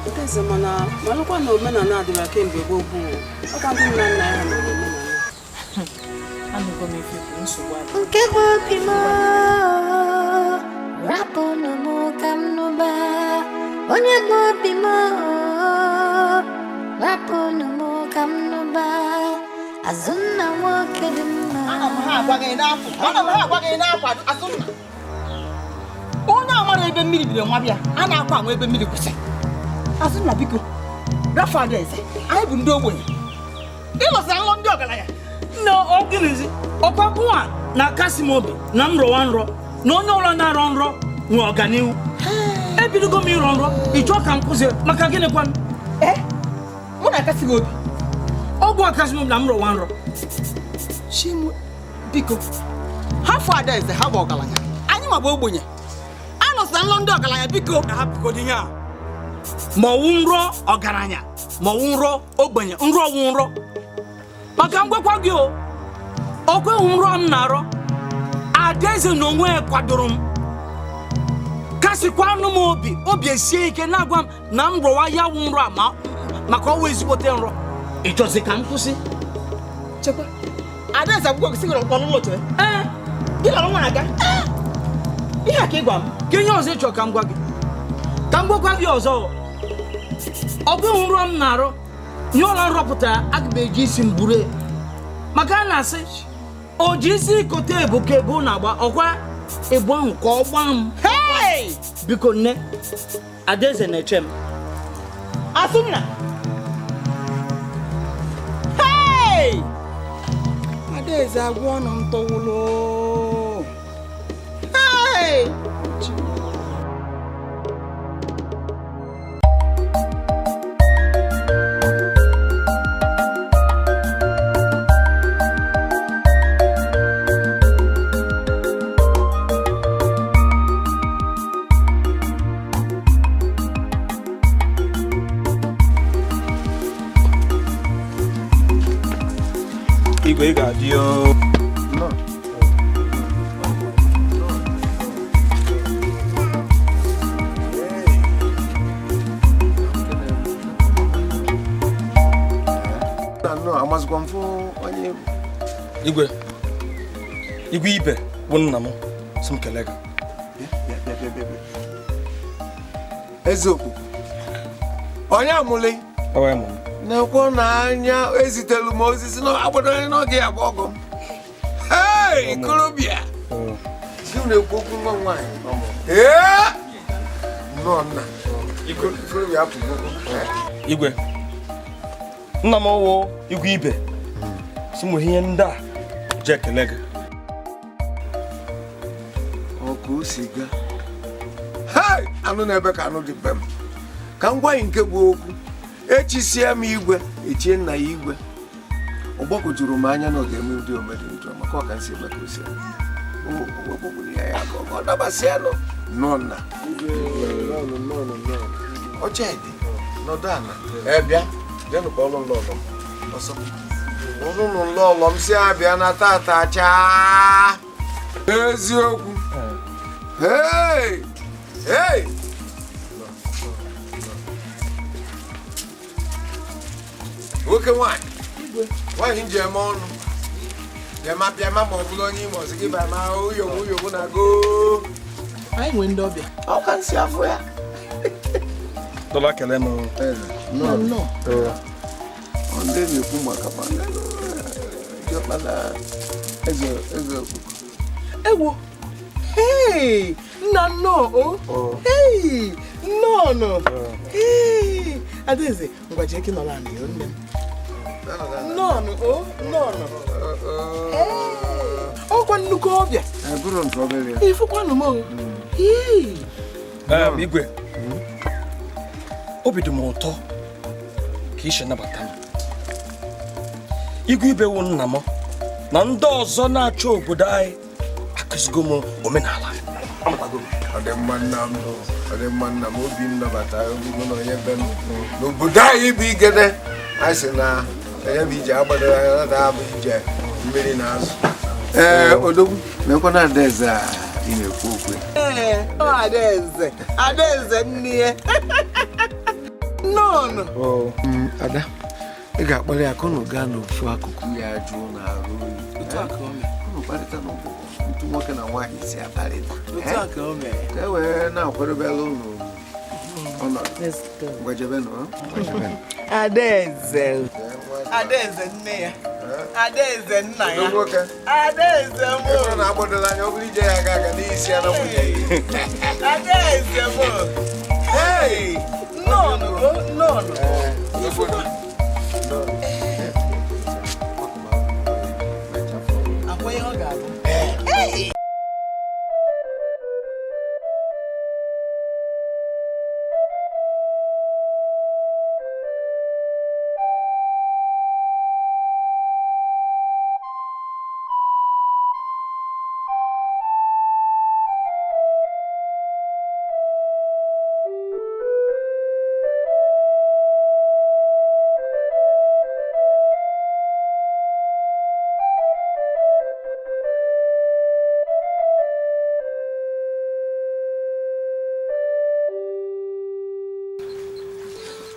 Adaeze mana malụkwa na omenala adịra kemgbe gboo gboo. Ọkwa ndị nna nna ya mere omenala. Anụgo m ife bụ nsogbu adị. Nke bụ obi m rapụnụ m ka m nụba. Onye bụ obi m rapụnụ m ka m nụba. Azụnna nwoke dị mma. Ana m ha agwa gị n'akwa Azụnna. Onye amara ebe mmiri biri nwa bịa, a na-akwa anwa ebe mmiri kwụsị. Azụnna biko, rafa Adaeze, anyị bụ ndị ogbenye. Ịlọsara nlọ ndị ọgaranya. No, oginizi. Ọkwa na-akasị m obi na m rọwa nrọ na onye ọrụ na-arọ nrọ nwe ọganihu. Ebidogo m ịrọ nrọ, ịchọ ka m kwụzie maka gịnị kwanụ? Mụ na-akasị gị obi. Ọgwụ akasị m obi na m rọwa nrọ. Chimu biko, hafụ Adaeze ha bụ ọgaranya. Anyị ma bụ ogbenye. Alụsara nlọ ndị ọgaranya biko. Hapụgodo ihe a. Ma ọwụ nrọ ọgaranya, ma ọwụ nrọ ogbenye, nrọ ọwụ nrọ. Maka ngwakwa gị o, okweghị nrọ m na-arọ. Adaeze na onwe ya kwadoro m. Kasịkwa anụ m obi esie ike na-agwa m na m rọwa ya wụ nrọ a maka ọwa ezigbote nrọ. Ịchọzi ka m kwụsị? Chekwa, Adaeze akwụkwọ gị sigoro ọlụlụ otu gị lọrọ nwa aga. Ihe a ka ị gwa m. Ka ihe ọzọ ịchọ ka m gwa gị. Ka m gwakwa gị ọzọ. Okweghị nrọ m na-arọ. Nye ụlọ nrọpụta aga m eji isi m buru maka a na-asị o ji isi ikote ebu ka ebu na-agba ọkwa ebu ahụ ka ọ gbaa m. Biko nne, Adaeze na-eche m. Azụnna, Adaeze agwọ ọnụ m tọwụlụ. Igwe ị ga-adị amazịkwa m fụ onye Igwe Ibe bụ nna m si m kelee gị. Eziokwu onye amụlị na-ekwo n'anya ezitelu m osisi agbadoro n'oge ya bụ ọgọ m. Ikorobịa si m na-ekwu okwu nwa nwaanyị nnọọ nna ikorobịa apụgo. Igwe nna m ọwụ Igwe Ibe si m ihe ndị a ji ekele gị. Ọkụ o si ga anụ na-ebe ka anụ dị be m ka m gwa gị nke bụ okwu. Echisie m Igwe echie nna ya Igwe. Ọ gbakọjuru m anya na ọ ga-eme ụdị omedi ndụ maka ọka nsi eme ka o si ya ọ dabasịanụ nọ nna Ọchịdị nọdụ ana bịa jenụ ka ọlụ nlọlọ m ọsọ ụlụnụ nlọlọ m si abịa na tata chaa eziokwu. Nwoke nwaanyị nji eme ọnụ Bịama ma ọ bụrụ onye Imo sị gị bịa ma uyogbu na go. Anyị nwee ndị ọbịa. Ọ ka nsị afọ ya. Dọla kele m. No. Ọ ndị na-ekwu maka eze Ewo. Hey, no. Hey, no. Hey, Adaeze, ngwa jee nọ na nne m. No. Ọkwa nnukwu ọbịa. Bụrụ nke obere ya. Ifụkwanụ m. Igwe. Obi dị m ụtọ ka isi nabata m. Igwe ibe wụ nna m na ndị ọzọ na-achọ obodo anyị akụzigo m omenala. Ọ dị mma nna m obi m nabata obigo na onye be m n'obodo anyị bụ Igede. Anyị sị na onye bụ ije agbadoro anya na abụ ije mmiri na azụ. Odogwu mekwana Adaeze a ị na-ekwu okwu. Adaeze nne ya. No. Ada, ị ga-akpọrọ ya ka unu gaa n'ofu akụkụ ya jụụ na arụ oyi. Unu kparịta n'ụbụrụ otu nwoke na nwaanyị si akparịta. Ka e wee na-akwadobela unu ọnọdụ. Ngwajebenu. Adaeze nne ya. Adaeze nna ya. Adaeze m. Ị na-agbadola anya ọ bụrụ ije ya ga-aga n'isi ya na nwunye ya. Adaeze m. Hey! No. Akwa ihe ọ ga-abụ. Hey!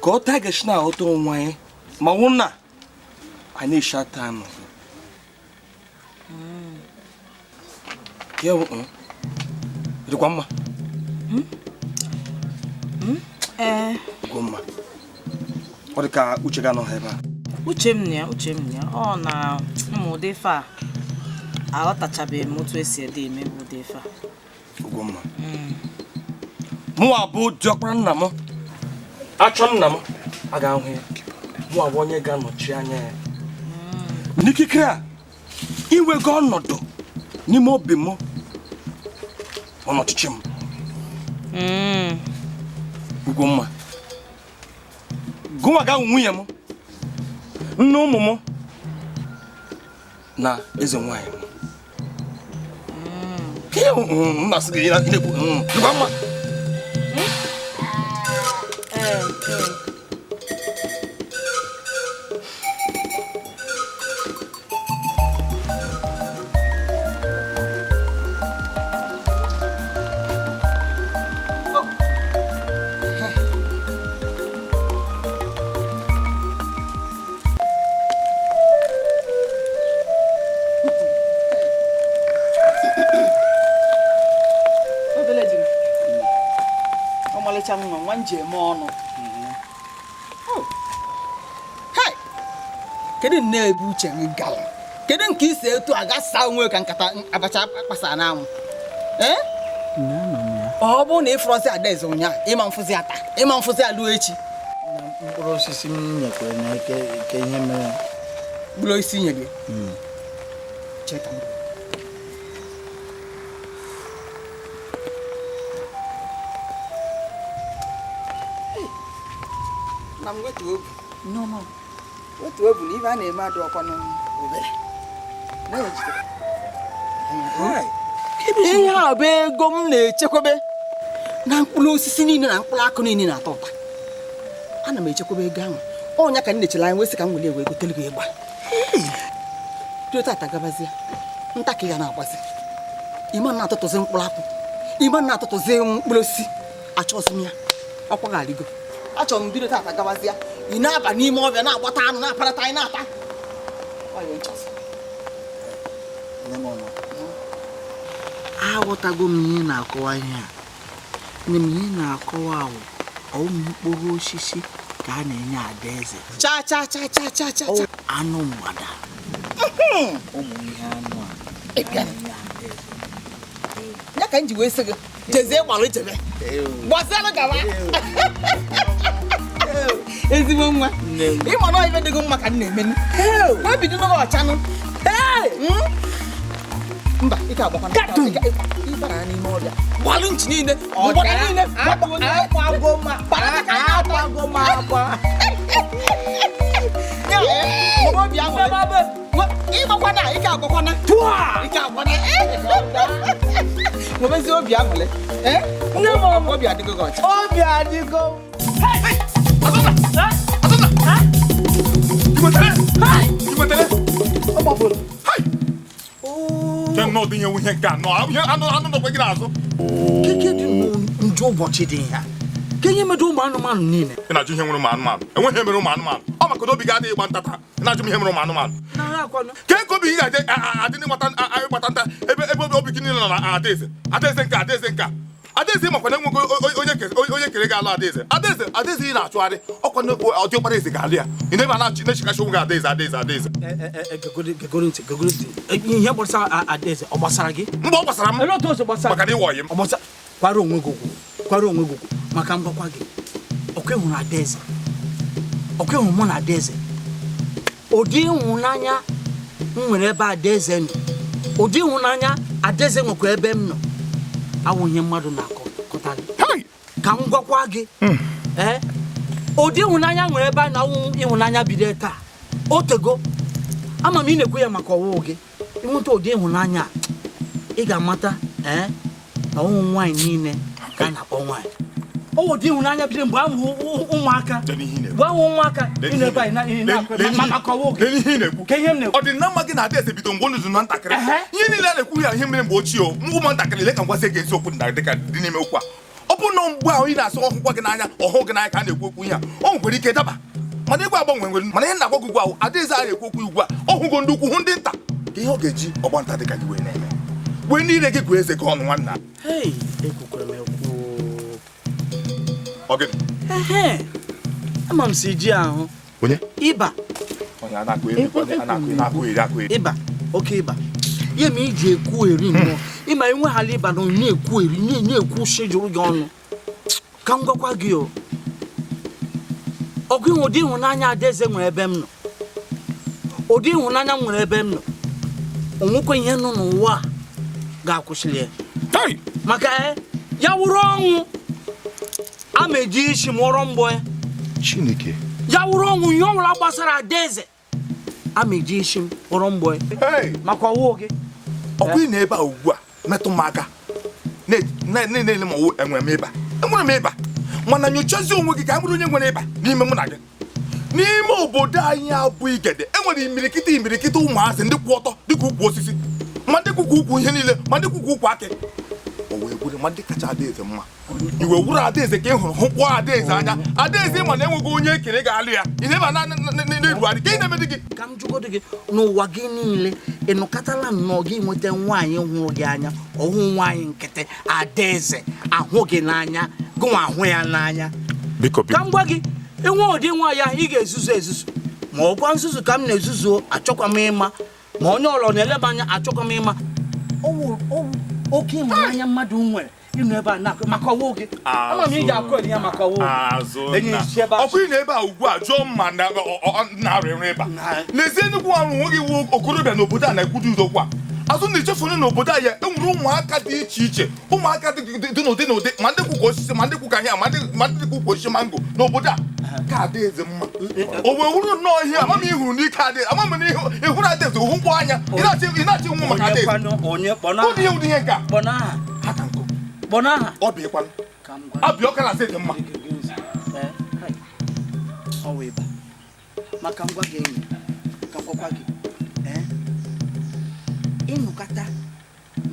Ka ọ taa gashi na-aghọta onwe anyị ma wụ na anyị na-eshi ata anụ. Ya bụ dịkwa mma. Dịkwa mma. Ọ dị ka Uche ga anọghị ebe a. Uche m ya. Ọ na ụdị ife a aghọtachabeghị m otu esi eme ụdị ife a. Dịkwa mma. Mụwa bụ diọkpara nna m. Achọ nna m a ga-ahụ ya. Mụ abụ onye ga-anọchi anya ya. N'ikike a inwego ọnọdụ n'ime obi m ọnọchịchị m. Ugomma gụnwa ga nwunye m, nne ụmụ m na eze nwanyị m. Ke na-asị gị na-ekwu Ugomma. Kedu nne ebe Uche gị gara? Kedu nke isi etu a gasa onwe ka nkata abacha akpasa n'anwụ? Ọ bụ na ịfụrọzi Adaeze ụnyaahụ, ịma mfụzi ata, ịma mfụzi alụ echi. Mkpụrụ osisi m nyekwere na ike ihe mere. Mkpụrụ osisi nye gị? Cheka m. Na m wetu obi. No. Wetu obi na ibe a na-eme adụ ọkwa n'obere. Ihe a bụ ego m na-echekwebe na mkpụrụ osisi niile na mkpụrụ akụ niile na-atọ ụtọ. Ana m echekwebe ego ahụ. Ọnya ka m na-echere anya wesị ka m were gotere gị ịgba. Tuo tata gabazie. Ntakịrị ya na-agbazi. Ịma na-atụtụzi mkpụrụ akụ. Ịma na-atụtụzi mkpụrụ osisi. Achọzi m ya. Ọkwa ga-adịgo. Achọrọ m bido tata gabazie. Ị na-aba n'ime ọbịa na-agbata anụ na-aparata anyị na-ata. Ọ ya nchọzi. aghọtago m ihe na-akọwa ihe a. Nne m ihe na-akọwa mkpụrụ osisi ka a na-enye adaeze. Cha. Anụ mgbada. Ụmụ ihe anụ a. Ya ka nji wee sị gị jezie gbalụ ichebe. Gbasara gawa. Ezigbo nwa. Ịma na ife dịgo mma ka m na-eme. Wee bido n'oge ọchanụ. Mba, ike agbakwana. Ịbara n'ime ọbịa. Gbalụ nchi niile. Mgbada niile. Akwa. Ịgbakwana, ike agbakwana. Ike agbakwana. Nwebezi obi aṅụle. Nne m obi adịgo gị ọcha. Obi adịgo. Ọ gbapụrụ. No, the young can no, I don't know what you are. Ndị ụbọchị dị ya. Ka ihe medo ụmụ anụmanụ niile. Ị na-ajụ ihe nwere ụmụ anụmanụ. Enweghị mere ụmụ anụmanụ. Ọ maka obi ga-adịghị ịgba ntata. Ị na-ajụ ihe mere ụmụ anụmanụ. Ka ego obi ga-adị ịgbata nta ebe obi gị niile nọ na adaeze. Adaeze nka. Adaeze makwa na enweghị onye kere ga-alụ adaeze. Adaeze ị na-achụgharị ọkwa ọdị ọkpara eze ga-alụ ya. Ị na-ebe na-echikachi onwe gị adaeze. Gegoro ntị. Ihe gbasara adaeze ọ gbasara gị? Mgbe ọ gbasara m. Maka na ịwọ m. Kwara onwe gị okwu maka mgbakwa gị. Ọkwa ịhụrụ adaeze. Ọkwa ịhụrụ mụ na adaeze. Ụdị ịhụnanya m nwere ebe adaeze nọ. Ụdị ịhụnanya adaeze nwekwa ebe m nọ. Awụ ihe mmadụ na-akọta gị. Ka m gwakwa gị. Ụdị ịhụnanya nwere ebe a na-awụ ịhụnanya bido taa. Otego. Ama m ị na-ekwu ya maka ọwụwụ gị. Ịnweta ụdị ịhụnanya ị ga-amata na ụmụ nwaanyị niile ka a na-akpọ nwaanyị. Ụdị ịhụnanya bido mgbe ahụ ụmụaka. Mgbe ahụ ụmụaka ị na-ebe anyị maka ọwụwụ gị. Ka ihe m na-ekwu. Ọdịnama gị na adaeze bido mgbe unu na ntakịrị. Ihe niile a na-ekwu ya ihe mere mgbe ochie ụmụ ntakịrị le ka ngwasị gị eziokwu dịka dị n'ime okwu a. Ọ bụ na mgbe ahụ ị na-asụ ọhụkwa gị n'anya ọhụ gị n'anya ka a na-ekwu okwu ihe a. O nwere ike daba. Mana ịgwa agbanwe nwere mana ihe na-agwa gị ugbu ahụ adaeze a na-ekwu okwu ugbu a ọhụgo ndị ukwu hụ ndị nta ka ihe ọ ga-eji ọgba nta dịka gị wee na-eme. Wee niile gị gụọ eze gị ọnụ nwanna. Ekwukwara m ekwu. Ọ gịnị? Ama m si ji ahụ. Onye? Ịba. Onye na-akụ eri. Ịba. Oke ịba. Ihe ma iji ekwu eri nnọọ. Ịma enweghara ịba na na-ekwu eri na-ekwu shejuru gị ọnụ. Ka m gwakwa gị o. Ọgụ ụdị ịhụnanya adaeze nwere ebe m nọ. Ụdị ịhụnanya m nwere ebe m nọ. Onwekwa ihe nọ n'ụwa ga-akwụsịrị ya. Maka ya wụrụ ọnwụ. A ma eji isi mụọrọ mgbọ ya. Chineke. Ya wụrụ ọnwụ ihe ọbụla gbasara adaeze. A ma eji isi mụọrọ mgbọ ya. Maka ọwụ gị. Ọkwa ị na-ebe a ugbu a metụ m aka. Na-ele ma ọwụ enwere m ịba. Enwere m ịba. Mana nyochazi onwe gị ka a bụrụ onye nwere ịba n'ime mụ na gị. N'ime obodo anyị abụ Igede enwere imirikiti ụmụazị ndị kwụ ọtọ dịka ukwu osisi. Ma ndị kwụkwụ ukwu ihe niile ma ndị kwụkwụ ukwu akị. O wee bụrụ ma ndị kacha adaeze mma. Iwe wuru adaeze ka ị hụrụ hụkwa adaeze anya. Adaeze ma na enweghị onye ekere ga-alụ ya. Ị na-eba na-erugharị ka ị na-eme dị gị. Ka m jụgodo gị n'ụwa gị niile ịnụkọtala nnọọ gị nweta nwaanyị hụrụ gị anya ọhụ nwaanyị nkịtị adaeze ahụ gị n'anya gụnwa ahụ ya n'anya. Ka m gwa gị enwe ụdị nwa ya ị ga-ezuzu ma ọkwa nzuzu ka m na-ezuzu achọkwa m ịma ma onye ọlọ na-eleba anya achọkwa m ịma. Oke ịhụnanya mmadụ nwere ịnụ ebe a na-akụ maka ọwụ gị. Ama m ị ga-akụ eri ya maka ọwụ gị. Ọkwa ị na-ebe a ugbu a jụọ mma na-arịrị ịba. N'ezie nnukwu ahụ nwe gị wuo okorobịa n'obodo a na-ekwudo udokwa. Azụ na ichefunu n'obodo anyị enwere ụmụaka dị iche iche. Ụmụaka dị n'ụdị ma ndị kwụ ka osisi ma ndị kwụ ka ahịa ma ndị kwụ ka osisi mango n'obodo a. Ka adaeze mma. O wee wuru nnọọ ihe ama m ihuru n'ike adaeze ama m na ịhụrụ adaeze hụkwa anya ị na-achị nwa maka adaeze. Ụdị ihe ụdị ihe nke a. Ha ka nkụ. Ọ bụ ịkwanụ. Abịa ọka na ase dị mma. Ọ wee ba. Maka ngwa gị enyi ka gwakwa gị. Ịnụkọta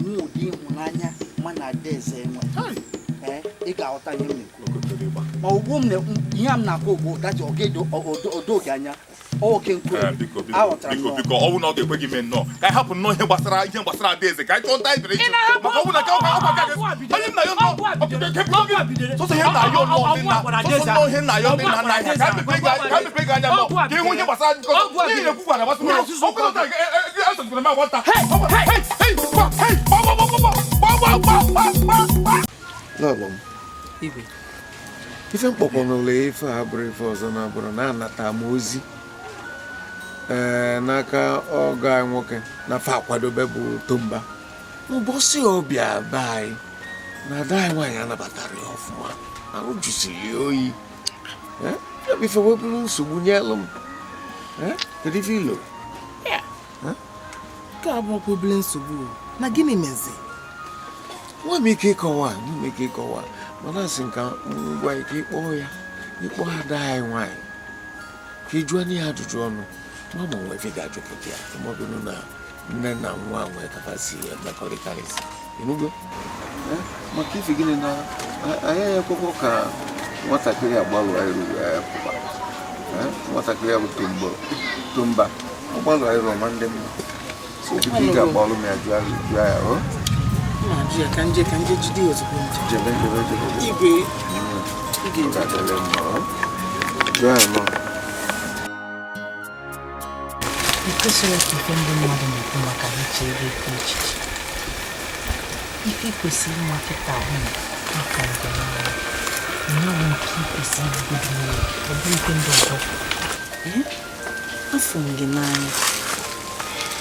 n'ụdị ịhụnanya ma na adaeze enwe. Ị ga-aghọta ihe m na-ekwu. Ma ugbu m ihe m na-akọ ugbu daji odo gị anya Okay, biko ọ bụ na ọ ga-ekwe gị mee nnọọ ka anyị hapụ nnọọ ihe gbasara adaeze ka anyị chọọ nta anyị bere ịchụ maka ọ bụ na ka onye nna ya sọsọ ihe nna ya sọsọ ihe nna ya ndị nna nna ya ka mepe gị anya nnọọ ka ịhụ ihe gbasara ihe na-ekwukwa na gbasara asọgidere m agwata lọlọ m ife mkpọkpọnụlọ ife a bụrụ ife ọzọ na-abụrụ na-anata m ozi n'aka ọgọ anyị nwoke na-afe akwadobe bụ Tomba ụbọchị ọbịa be anyị na ada anyị nwaanyị anabatara ya ọfụma arụ jụsiri ya oyi ife webụrụ nsogbu nyelụ m kedu ife ilo nke a bụ obere nsogbu na gịnị mezi nwa m ike ịkọwa mana asị nka ngwa ike ịkpọ ya ịkpọ ada anyị nwaanyị ka ịjụọ ya ajụjụ ọnụ ma ma nwe ife ga-ajụpụta ya maọbụrụ na nne na nwa nwee kapasi mmekọrịtarịsị ịnụgo maka ife gịnị na anyị ekwekwo ka nwatakịrị agbalụ anyị pụba nwatakịrị ya bụ Tomba ọgbalụ anyị rụọ ma ndị mma so biko ị ga-agbalụ m ya jụọ ya ka nje jide ozugbo jebe igwe jụọ ya nọ Ekwesịrị ka ife ndị mmadụ na-ekwu maka iche ebe ikwu echiche. Ife kwesịrị ịma kịta ahụ maka ndịnihu. Nyewe nke ikwesịrị ibido n'oge, ọ bụ ife ndị ọzọ. Afọ m gị n'anya.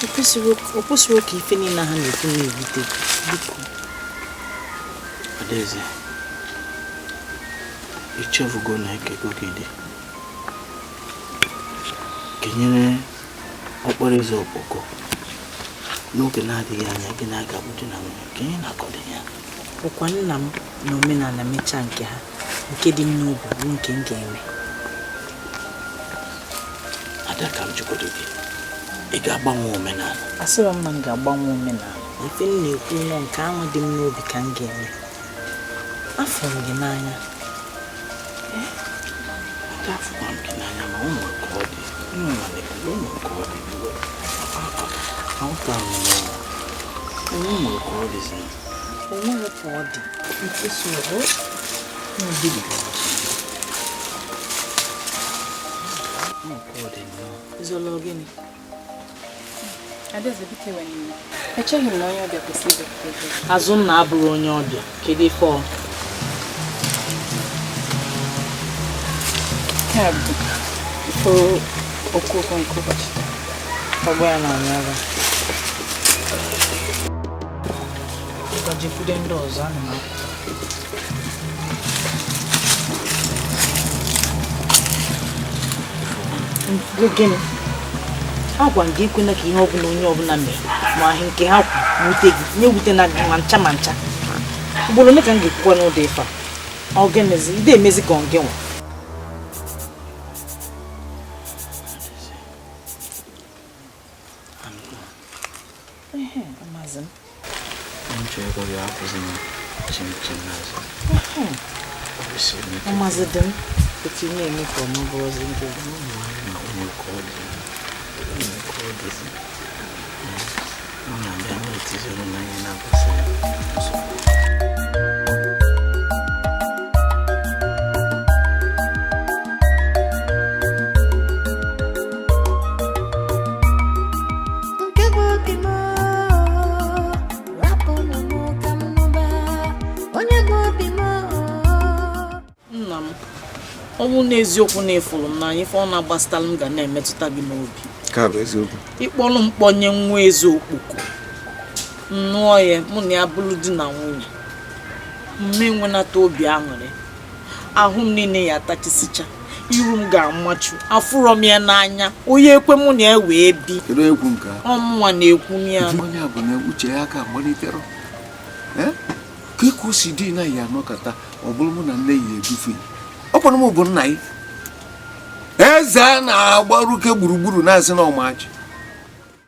O kwesịrị ka ife niile ha na-ekwu na-ewute biko. Adaeze, ichefugo na ekego gị dị. Kenyere okporo ụzọ okpoko n'oge na-adịghị anya gị na-aga bụdị na nwunye ka ihe na-akọdị ya Ọkwa nna m na omenala mechaa nke ha nke dị m n'obi bụ nke m ga-eme. Ada ka m jụgodo gị ị ga-agbanwe omenala? Asịrọ m na m ga-agbanwe omenala. Ife m na-ekwu nọ nke ahụ dị m n'obi ka m ga-eme. Afọ m gị n'anya. Afọ m gị n'anya ma ụmụ ka ọ dị ụmụ ka ọ dị ahụta m ụmụ ka ọ dịzi onwere ka ọ dị mkpịsị ụhụ n'obibi ịzọla gịnị? Adaeze biko ewe n'iwe. Echeghị m na onye ọbịa kwesịrị ịbịa. Azụ nna abụrụ onye ọbịa kedu ife ọ? Nke a bụ okwu nke ụbọchị taa. Ọgbọ ya na-anya agha. Gajekwude ndị ọzọ a na gịnị? Agwa gị ekwena ka ihe ọbụla onye ọbụla mere ma ahụ nke ha kwu wute gị nye wute na ma ncha ma ncha. Ugboro ole ka m ga-ekwukwa n'ụdị ife a? Ọ ga-emezi ide emezi ka ọ gị nwa. Ọmazị dị m etu ihe eme ka ọma bụ ọzọ ndị ọ na-abịa na-etizoro n'anya na-agbasara ọ bụ n'eziokwu na-efuru m n'anya ife ọ na-agbasitala m ga na-emetụta gị n'obi. Ka bụ eziokwu. Ịkpọrọ mkpọnye nwa eze okpoko nnụọ ya mụ na ya bụrụ di na nwunye mme nwenata obi aṅụrị ahụ m niile ya atachisicha iru m ga-amachu afụrọ m ya n'anya onye ekwe mụ na ya wee bi ọmụnwa na-ekwu m ya onye bụ na uche ya aka malitere ka ịkụ si dị na ya anọkọta ọ bụrụ mụ na nne ya edufe ọkwanụ m bụ nna ya eze a na-agbaruke gburugburu na-asị na ọmachi